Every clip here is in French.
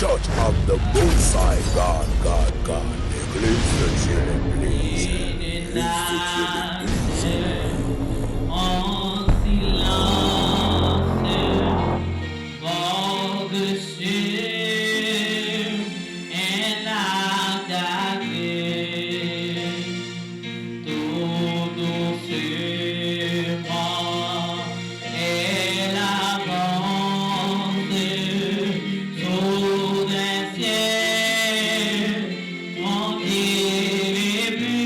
Church of the Most High God, God, God. L'église de Dieu, l'église. L'église de Dieu, l'église. En silence, vague sur un attaqué, tout doucement, elle avance sous un ciel tranquille et pur.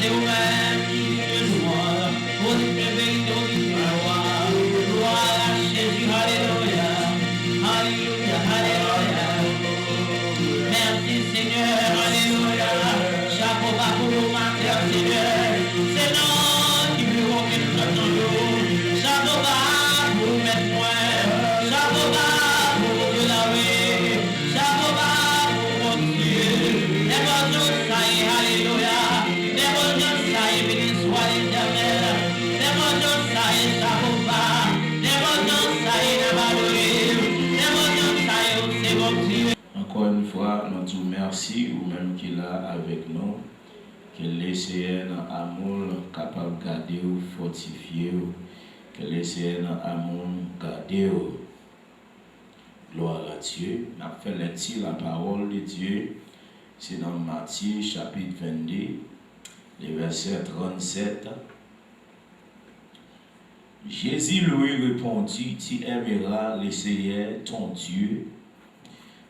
C'est vous-même qui le droit, pour te vérité au victoire. Gloire à Jésus, alléluia, alléluia, alléluia. Merci Seigneur, alléluia. Chapeau bas pour nous, matin, Seigneur. C'est nous qui voulons qu'il nous attendons. Chapeau bas pour nous mettre moins. Chapeau bas pour nous laver. Chapeau bas pour mon Dieu. Les bonnes choses, ça y est, alléluia. Les bonnes choses, ça y est, béni soit l'Éternel. Les bonnes choses, ça y est, chapeau bas. Les bonnes choses, ça y est, les bonnes choses, ça y est, c'est bon Dieu. Encore une fois, nous disons merci ou même qu'il est avec nous, qu'il laisse un amour capable de garder ou fortifier, qu'il laisse un amour garder. Gloire à Dieu. On a fait la parole de Dieu. C'est dans Matthieu chapitre 22, les versets 37. Jésus lui répondit, tu aimeras le Seigneur ton Dieu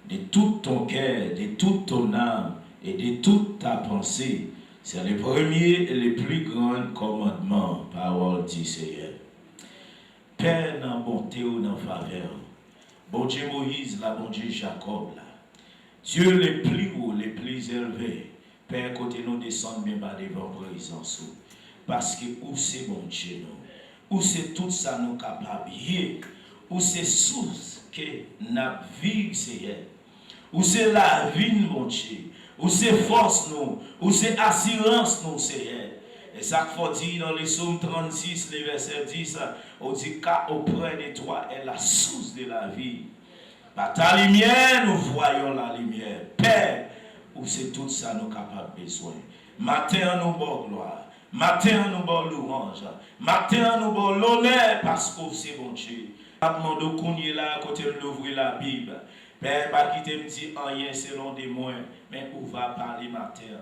de tout ton cœur, de toute ton âme et de toute ta pensée. C'est le premier et le plus grand commandement, parole du Seigneur. Père dans bonté ou dans faveur, bon Dieu Moïse, la bon Dieu Jacob, là. Dieu le plus haut, le plus élevé, Père, côté nous descend bien bas devant présence. Parce que où c'est bon Dieu nous, où c'est tout ça nous capable, où c'est source que nous vivons, Seigneur. Où c'est la vie, mon Dieu. Où c'est force, nous. Où c'est assurance, nous, Seigneur. Et ça qu'il faut dire dans les psaumes 36, les versets 10, on dit qu'auprès de toi est la source de la vie. Par ta lumière, nous voyons la lumière. Père, où c'est tout ça nous capables besoin. Matin, nous bon gloire. Matin, nous bon louange. Matin, nous bon l'honneur parce que c'est bon Dieu. Demande qu'on y est là à côté de l'ouvrir la Bible. Père, pas quitter me dit rien selon des moyens, mais où va parler matin.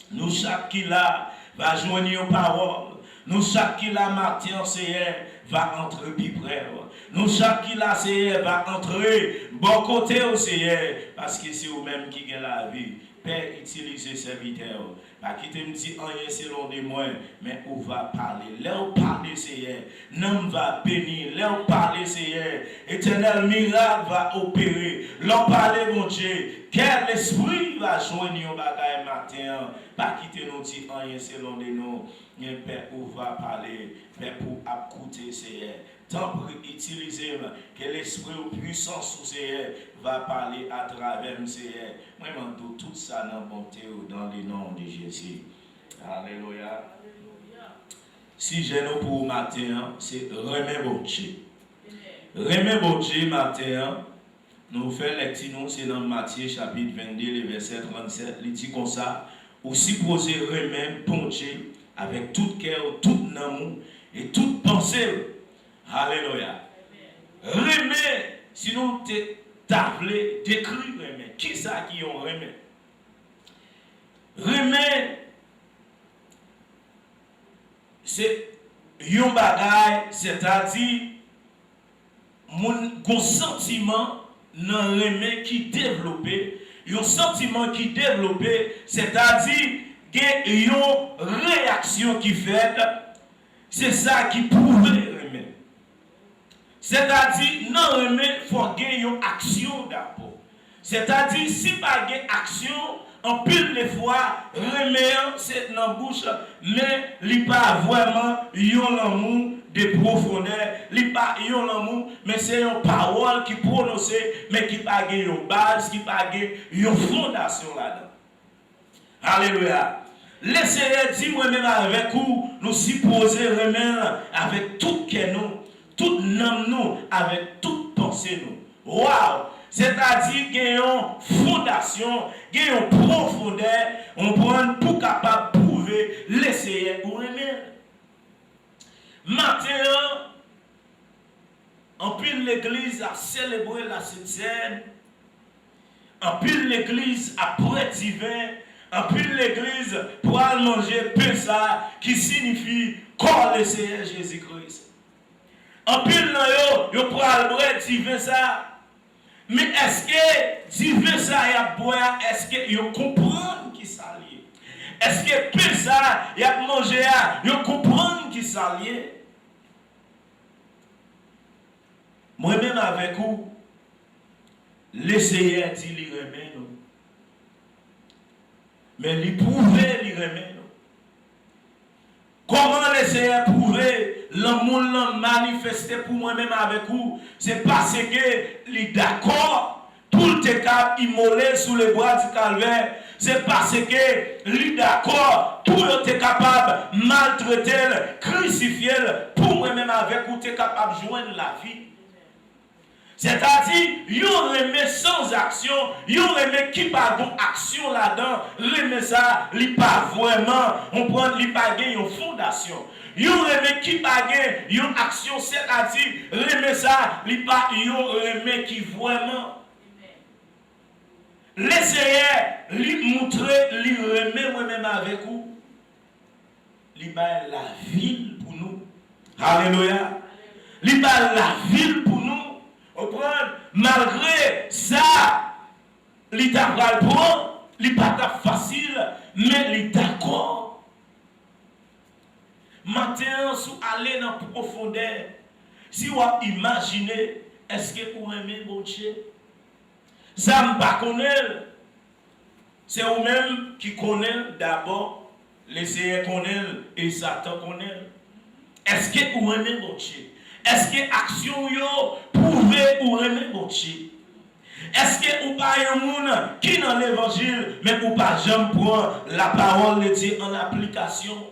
Nous chaque qui là va joindre une parole. Nous chaque qui là matin, Seigneur, va entrer plus près. Nous chaque qui là, Seigneur, va entrer bon côté au Seigneur, parce que c'est vous-même qui gagne la vie. Père, utilisez serviteurs. Pas quitter me dit rien selon des moyens, mais où va parler. Là où parler, Seigneur, l'homme va bénir. Là où parler, Seigneur, éternel miracle va opérer. Là où parler, mon Dieu, quel esprit va joindre au bagaille matin. Pas quitter nous dit rien selon des noms. Mais Père, où va parler. Père, pour écouter, Seigneur. Tant pour utiliser que l'esprit ou puissance, Seigneur, va parler à travers Seigneur. Moi, je dis tout ça dans la bonté ou dans le nom de Jésus. Alléluia. Si j'ai nous pour matin, c'est remettre bon Dieu. Remettre bon Dieu matin. Nous faisons lecture, c'est dans Matthieu chapitre 22, le verset 37. Il dit comme ça. Aussi poser remettre bon Dieu avec tout cœur, tout amour et toute pensée. Alléluia. Remet, sinon tu t'appelé, décrit remet. Qui ça qui ont remet? Remet, c'est un bagage, c'est-à-dire mon sentiment dans remet qui développé, un sentiment qui développé, c'est-à-dire qu'il y a une réaction qui fait, c'est ça qui prouve remet. C'est-à-dire, non, il faut gagner une action d'abord. C'est-à-dire, si pas de action, en pile de fois, remet c'est dans la bouche, mais il n'y a pas vraiment un amour de profondeur, il n'y a pas un amour, mais c'est une parole qui prononce, mais qui n'a pas une base, qui n'a pas une fondation là-dedans. Alléluia. Laissez-le dire moi-même avec vous, nous supposer remettre avec tout que nous. Tout nom nous, avec toute pensée nous. Waouh! C'est-à-dire qu'il y a une fondation, qu'il y a une profondeur, on prend pour capable de prouver, l'essayer ou remettre. Maintenant, en pile l'église a célébré la Sainte Seine, en pile l'église a prêt divin, en pile l'église pour aller manger Pessa, qui signifie corps le Seigneur Jésus-Christ. En pile, yo pour aller divin ça. Mais est-ce que divin ça y a boire, est-ce que yo comprendre qui ça lié? Est-ce que Pessa ça lié? Moi-même avec vous, l'essayer dit lui remet nous. Mais lui prouver lui remet nous. Comment l'essayer prouver l'amour l'a manifesté pour moi-même avec vous? C'est parce que lui d'accord pour le cas immolé sous les bras du calvaire. C'est parce que lui d'accord pour être capable de maltraiter, crucifier pour moi-même avec vous, tu es capable de joindre la vie. C'est-à-dire, il remet sans action, il remet qui pas bon action là-dedans, remet ça, il pas vraiment, on prend, il pas une fondation. Il remet qui pas une action, c'est-à-dire, remet ça, il pas remet qui vraiment. Laissez lui montrer, lui remet moi-même avec vous, il bat la ville pour nous. Alléluia. Il bat la ville pour nous. Malgré ça, l'état va le prendre, il pas facile, mais il est d'accord. Maintenant, si vous allez dans la profondeur, si vous imaginez, est-ce que vous aimez mon Dieu? Ça ne pas connaître. C'est vous-même qui connaissez d'abord, laissez connaître et Satan connaît. Est-ce que vous aimez mon Dieu? Est-ce que l'action prouve ou aimer mon Dieu? Est-ce que vous pas un monde qui dans l'évangile, mais vous pas jamais prendre la parole de Dieu en application?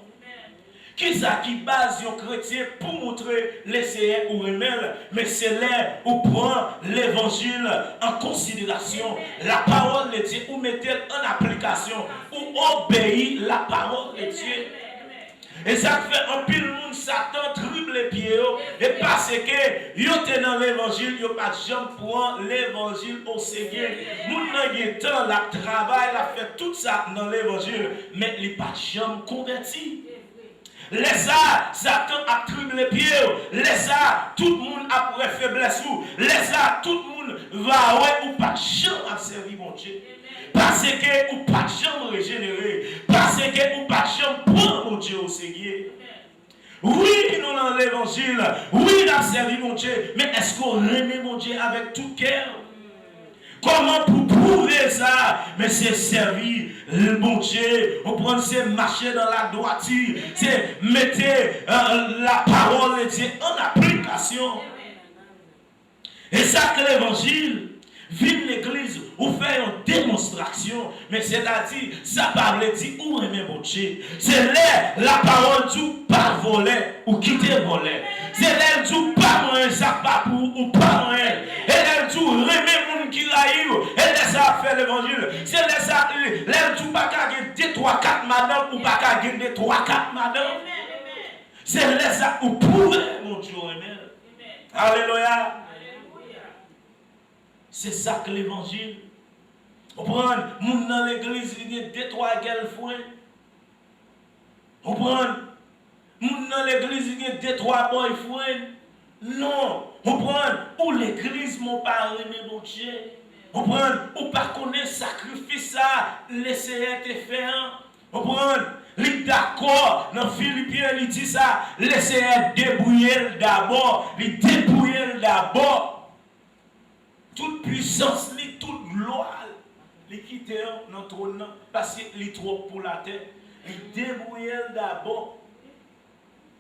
Qui ça qui base un chrétien pour montrer l'essayer ou aimer, mais c'est là où prend l'évangile en considération, la parole de Dieu, ou mettez en application, ou obéir la parole de Dieu. Et ça fait un pile monde, Satan triple les pieds. Et parce que yo êtes dans l'évangile, yo pas jamais prendre l'évangile au Seigneur. Moun nan gen temps la travail, la fait tout ça dans l'évangile, mais il pas jamais converti. Laisse ça, Satan a triple les pieds. Laisse ça, tout le monde a pour faiblesse. Laisse ça, tout le monde va ouais ou pas jamais servir mon Dieu. Parce que ou pas jamais régénérer. Parce que ou pas jamais prendre mon Dieu au Seigneur. Oui, nous dans l'évangile. Oui, nous avons servi mon Dieu. Mais est-ce qu'on remet mon Dieu avec tout cœur? Comment pour prouver ça? Mais c'est servir le bon Dieu. On prend ces marcher dans la droiture. C'est mettre la parole de Dieu en application. Et ça que l'évangile. Vive l'église, ou faire une démonstration, mais c'est-à-dire, ça parle dit où aimer mon Dieu. C'est là la parole du pas voler ou quitter voler. C'est là du pas moyen, ça pas pour ou pas moyen. Et là du remet mon qui raïou, et là ça fait l'évangile. C'est là ça, là du pas qu'à gagner 2, 3, 4 madame ou pas qu'à gagner 3, 4 madame. C'est là ça ou pour mon Dieu aimer. Alléluia. C'est ça que l'évangile. On prend, moun dans l'église, il y a 2, 3 girlfriends. On prend, moun dans l'église, il y a 2, 3 boyfriends. Non. On prend, ou l'église, mon père, mon Dieu. On prend, ou pas connaître sacrifice ça, laisser te faire. On prend, il d'accord, dans Philippiens, il dit ça, laisser débrouiller d'abord, il débrouiller d'abord. Toute puissance, toute gloire, les quitter dans le trône, parce qu'il est trop pour la terre. Il débrouille d'abord.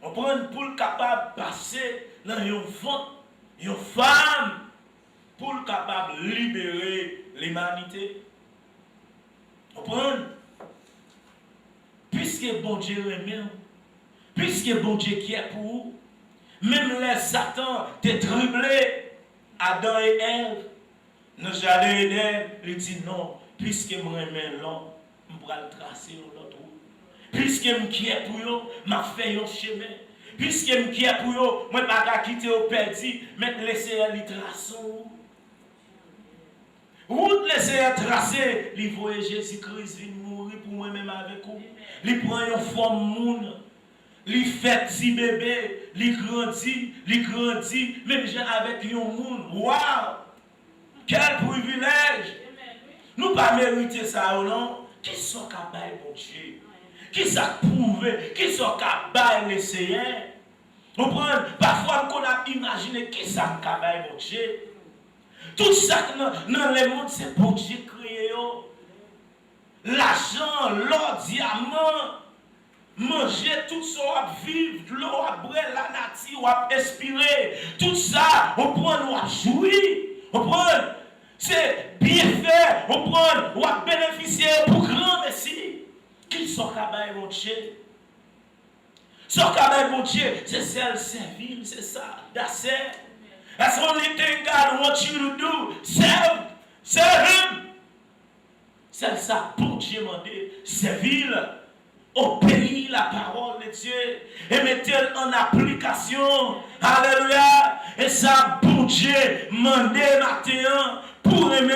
On prend pour le capable de passer dans une femme, pour le capable de libérer l'humanité. On prend, puisque bon Dieu aime, puisque bon Dieu qui est pour vous, même les Satan t'es troublé. Adam et Ève, dans le jardin d'Éden, il dit non, puisque moi aime l'homme, je vais le tracer l'autre route. Puisque je suis pour eux, je vais faire un chemin. Puisque je suis pour eux, je ne vais pas quitter au perdu, mais laisser les tracer. Route laisser tracer, il voit Jésus-Christ venir mourir pour moi-même avec vous. Il prend une forme monde. Il fait petit bébé, il grandit, même avec un monde. Waouh! Quel privilège! Nous ne pas mériter ça ou non? Qui sont capables, mon Dieu? Qui sont prouvés? Qui sont capables d'essayer? Comprendre? Parfois, on a imaginé qui ça cabaye, mon Dieu. Tout ça dans le monde, c'est pour Dieu créé. L'argent, l'or, diamant, manger tout ça, vivre, l'eau, boire, la nature, respirer. Tout ça, on prend, on jouir. On prend, c'est bien fait. On prend, on bénéficier pour grand merci. Qu'ils sont cabaye, mon Dieu. Son cabaye, mon Dieu, c'est celle servile, c'est ça, d'assez. That's the only thing God wants you to do. Serve Him. C'est ça, pour Dieu demander, servir, obéir la parole de Dieu et mettre en application. Alléluia. Et ça, pour Dieu, demander matin pour aimer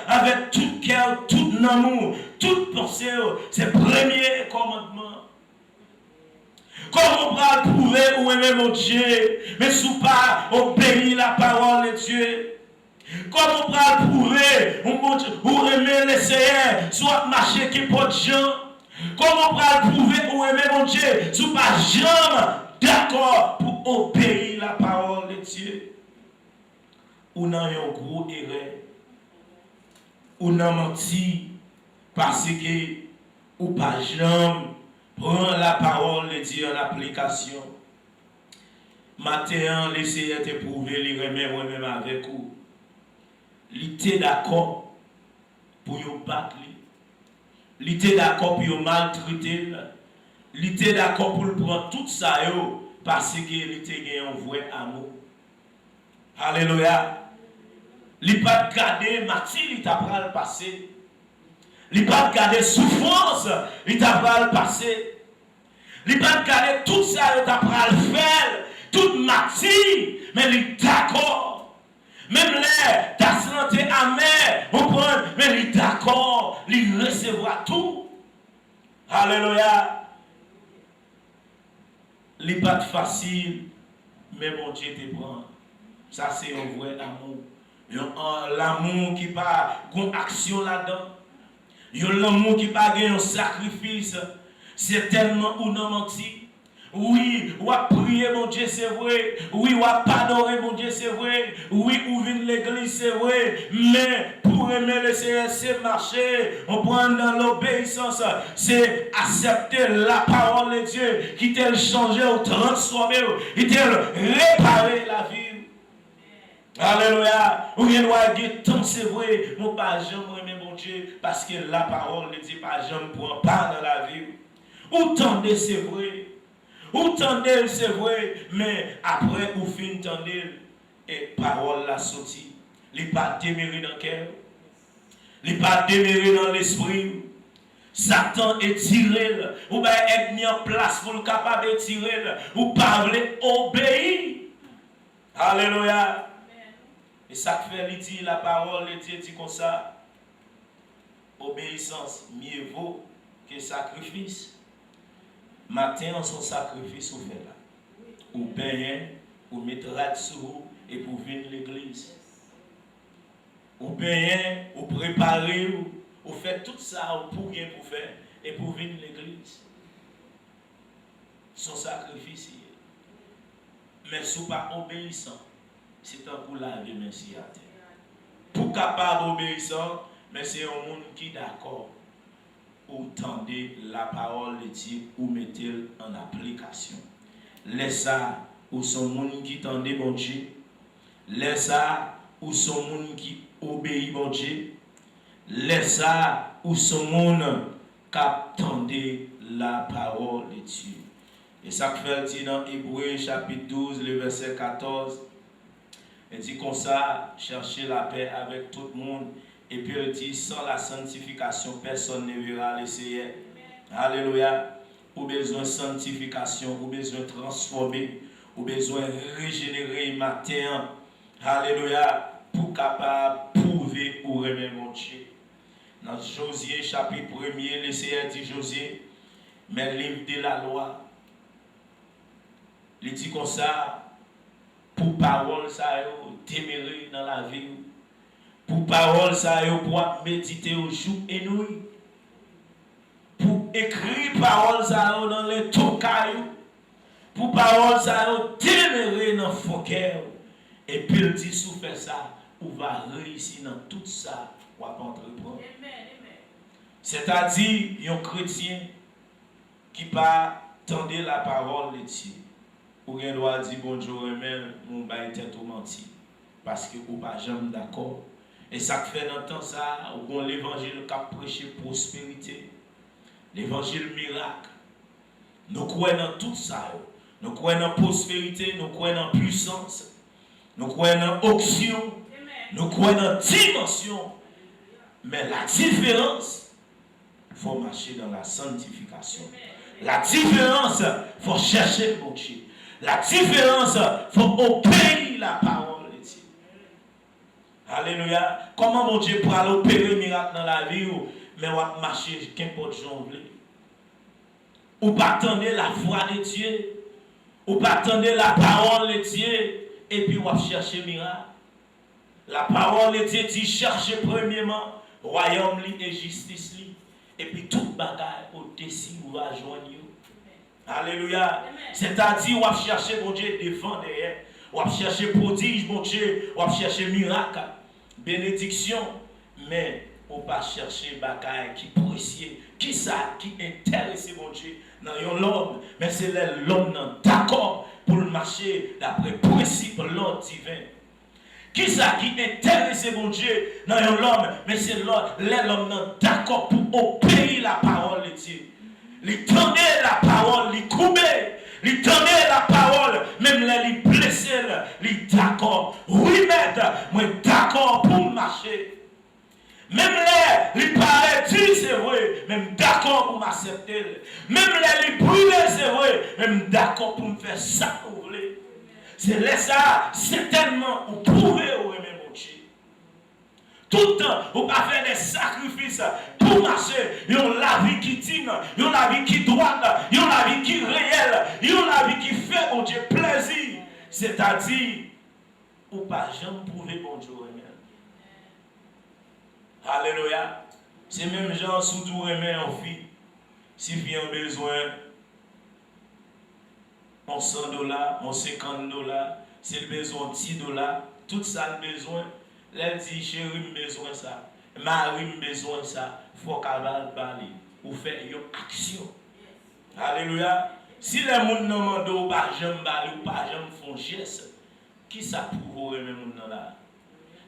avec tout cœur, tout amour, toute pensée. C'est le premier commandement. Comment on va prouver ou aimer mon Dieu, mais sous pas obéir la parole de Dieu? Comment on va prouver ou aimer le Seigneur, soit marcher qui porte Jean? Comment on va prouver ou aimer mon Dieu, sous pas jamais d'accord pour obéir la parole de Dieu? Ou non, un gros erreur, ou non menti, parce que ou pas jamais prends la parole de Dieu en application. Matin, l'essayer de prouver, les remettre moi-même avec vous. Il était d'accord pour vous battre. Il était d'accord pour vous maltraiter. Il était d'accord pour prendre tout ça parce qu'il était un vrai amour. Alléluia. Il n'a pas gardé Mathilde, il t'a pas le passé. Il n'a pas gardé souffrance, il t'a pas le passé. Il n'a pas gardé tout ça, il t'a pas le faire. Toute Mathilde, mais il est d'accord. Même l'air, ta santé amère, on prend, mais il est d'accord, il recevra tout. Alléluia. Il n'est pas facile, mais mon Dieu te prend. Ça, c'est un vrai amour. L'amour qui n'a pas une action là-dedans. L'amour qui n'a pas un sacrifice. C'est tellement ou non menti. Oui, ou à prier mon Dieu, c'est vrai. Oui, ou à adorer mon Dieu, c'est vrai. Oui, ou venir l'église, c'est vrai. Mais pour aimer le Seigneur, c'est marcher. On prend dans l'obéissance. C'est accepter la parole de Dieu. Qui t'a changé ou transformé. Qui t'a réparé la vie. Alléluia. Ou bien doit tant c'est vrai. Mon pas jamais mon Dieu. Parce que la parole ne dit pas jamais prend part dans la vie. Autant de c'est vrai. Autant de c'est vrai. Mais après, ou fin tendez et parole la sortie. Il n'est pas déméré dans le cœur. Il n'est pas déméré dans l'esprit. Satan est tiré. Ou bien être mis en place pour le capable de tirer. Ou pas obéir. Alléluia. Et ça fait, il dit la parole de Dieu dit comme ça. Obéissance, mieux vaut que sacrifice. Matin, on son sacrifice ou fait là. Ou payer, ou mettre sur vous et pour venir l'église. Ou payer, ou préparer, ou faire tout ça pour rien pour faire et pour venir l'église. Son sacrifice. Mais si vous pas obéissant, c'est un coup la vie, merci à terre. Pour capable d'obéissant, mais c'est un monde qui est d'accord. Ou tendez la parole de Dieu ou mettez en application. Laisse ça ou son monde qui tendez bon Dieu. Laisse ça ou son monde qui obéit bon Dieu. Laisse ça ou son monde qui tendez la parole de Dieu. Et ça fait dit dans Hébreux chapitre 12, le verset 14. Il dit comme ça, cherchez la paix avec tout le monde. Et puis il dit, sans la sanctification, personne ne verra le Seigneur. Alléluia. Ou besoin de sanctification, ou besoin de transformer, ou besoin de régénérer matin. Alléluia. Pour capable prouver ou remettre mon Dieu. Dans Josué chapitre 1er, le Seigneur dit Josué, mais le livre de la loi. Il dit comme ça, pour parole, ça témérer dans la vie. Pour parole, ça pour méditer au jour et nuit. Pour écrire parole, ça dans les tocailles. Pour parole, ça a démarré dans le fond cœur. Et puis il dit, si vous faites ça, vous allez réussir dans tout ça, vous allez entreprendre. C'est-à-dire, un chrétien qui pas tendre la parole de Dieu. Ou bien doit dire, bon Dieu, mon bail tête au menti. Parce que vous pas jamais d'accord. Et ça fait dans le temps ça, où l'évangile qui a prêché prospérité, l'évangile miracle. Nous croyons dans tout ça. Nous croyons dans prospérité, nous croyons dans puissance, nous croyons dans onction, nous croyons dans dimension. Mais la différence, il faut marcher dans la sanctification. La différence, il faut chercher mon Dieu. La différence, il faut obéir la parole de Dieu. Alléluia. Comment mon Dieu pourra opérer miracle dans la vie, mais on va marcher qu'importe jongle. Ou pas attendre la foi de Dieu. Ou pas attendre la parole de Dieu. Et puis on va chercher miracle. La parole de Dieu dit chercher premièrement royaume et justice. Et puis toute bagaille au-dessus ou va joindre. Alléluia. C'est-à-dire, on va chercher mon Dieu devant derrière. On va chercher prodige, mon Dieu. On va chercher miracle, bénédiction. Mais on va pas chercher bagaille qui précieux. Qui ça qui intéresse mon Dieu dans l'homme. Mais c'est l'homme d'accord pour le marcher d'après le principe de l'ordre divin. Qui ça qui intéresse mon Dieu dans l'homme. Mais c'est l'homme d'accord pour obéir la parole de Dieu. Il tendait la parole, il coupait, il tendait la parole, même là, il blessait, il d'accord. Oui, maître, moi d'accord pour marcher. Même là, il paraît dire c'est vrai, même d'accord pour m'accepter. Même là, il brûle c'est vrai, même d'accord pour me faire ça que vous voulez. C'est là ça, certainement, vous pouvez aimer mon Dieu. Tout le temps, vous pas faire des sacrifices pour marcher. Ils ont la vie qui digne, ils ont la vie qui droite, ils ont la vie qui est réelle, ils ont la vie qui fait mon Dieu plaisir. C'est-à-dire, vous pas jamais prouver mon Dieu. Alléluia. C'est même gens sous tout remet en fille. Si vous avez besoin, on $100, on $50, c'est le besoin de $10, tout ça le besoin. Elle dit, chérie, j'ai besoin de ça. Marie, j'ai besoin de ça. Il faut qu'elle va parler. Ou faire une action. Alléluia. Si les gens ne demandent ou pas, j'aime parler ou pas, j'aime faire geste, qui ça pour vous remettre les gens là?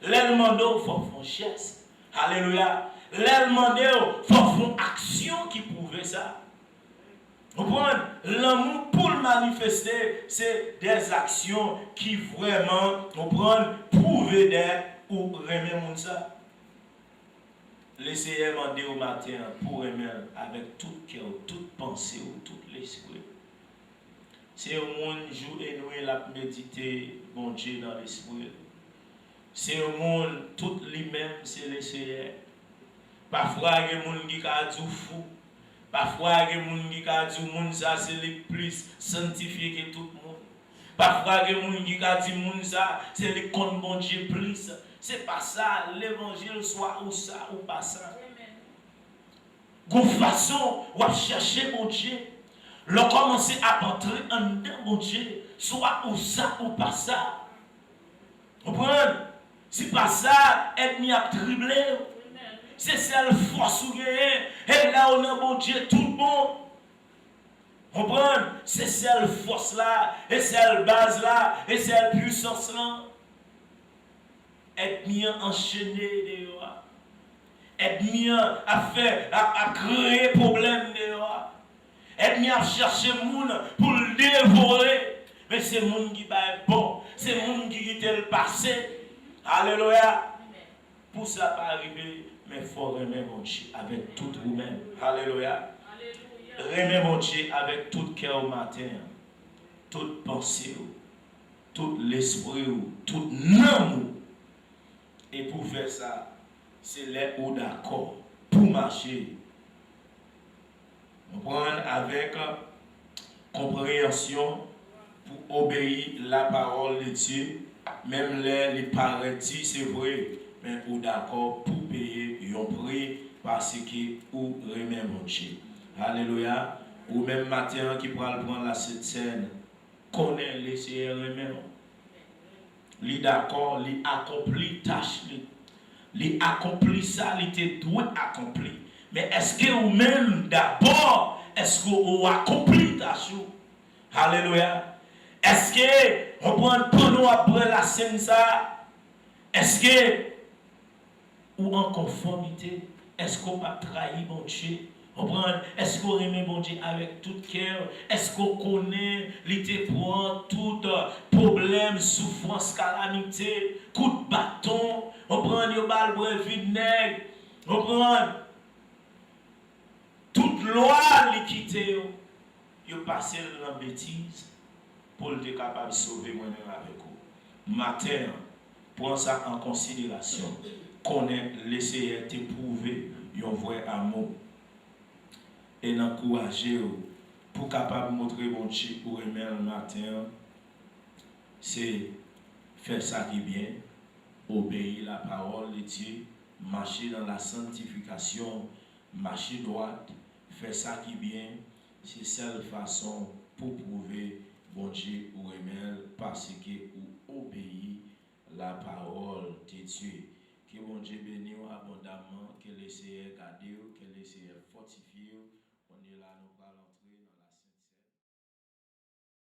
Les demandent, il faut faire geste. Alléluia. Les demandent, il faut faire action qui prouve ça. Vous comprenez? L'amour pour le manifester, c'est des actions qui vraiment, vous comprenez, prouvent d'être ou remettre ça. Laissez demander au matin pour remettre avec tout cœur, toute pensée ou tout l'esprit. C'est au monde jour et nuit la méditer, bon Dieu dans l'esprit. C'est au monde tout lui-même, c'est le Seigneur. Parfois, il y a des gens qui sont fous. Parfois, il y a des gens qui disent que c'est le plus sanctifié que tout le monde. Parfois, il y a des gens qui disent que c'est le compte bon Dieu plus. C'est pas ça, l'évangile soit ou ça ou pas ça. De façon, on va chercher mon Dieu. L'on commence à entrer en dedans mon Dieu, soit ou ça ou pas ça. Vous comprenez? Si pas ça, ennemi a triplé. C'est celle force ou gagne. Et là, on a mon Dieu tout le monde. Vous comprenez? C'est celle force là, et celle base là, et celle puissance là. Être mis enchaîné dehors. Être mis à faire, à créer problème dehors. Être mis à chercher moun pour le dévorer. Mais c'est moun qui va bon. C'est moun qui était le passé. Alléluia. Pour ça pas arriver, mais il faut remettre mon Dieu avec tout vous-même. Alléluia. Remettre mon Dieu avec tout cœur au matin. Toute pensée, tout l'esprit, tout nom. Et pour faire ça, c'est les hauts d'accord pour marcher. On prend avec compréhension pour obéir la parole de Dieu. Même les paradis, c'est vrai, mais ou d'accord pour payer un prix parce que ou remet mon Dieu. Alléluia. Ou même matin qui pourra prendre la cette scène connaît les CRML. Li d'accord, li accompli tâche li accompli ça, li te doit accompli. Mais est-ce que ou même d'abord, est-ce que ou accompli tâche? Alléluia. Est-ce que on prend pendant après la scène ça? Est-ce que ou en conformité? Est-ce qu'on va trahir mon Dieu? Est-ce qu'on aime bon Dieu avec tout cœur? Est-ce qu'on connaît, l'été pour tout problème, souffrance, calamité, coup de bâton? On prend des balles vinaigre. On prend toute loi liquidée. Vous passez dans la bêtise pour être capable de sauver moi-même avec vous. Matin, prends ça en considération. Connaître, laisser t'éprouver, un vrai amour. Et d'encourager pour capable de montrer mon Dieu pour aimer le matin, c'est faire ça qui est bien, obéir la parole de Dieu, marcher dans la sanctification, marcher droite, faire ça qui est bien, c'est seule façon pour prouver bon Dieu pour aimer parce que ou obéir la parole de Dieu. Que bon Dieu bénisse abondamment, que laisse garder, que laisse fortifier. On est là, nous parlons.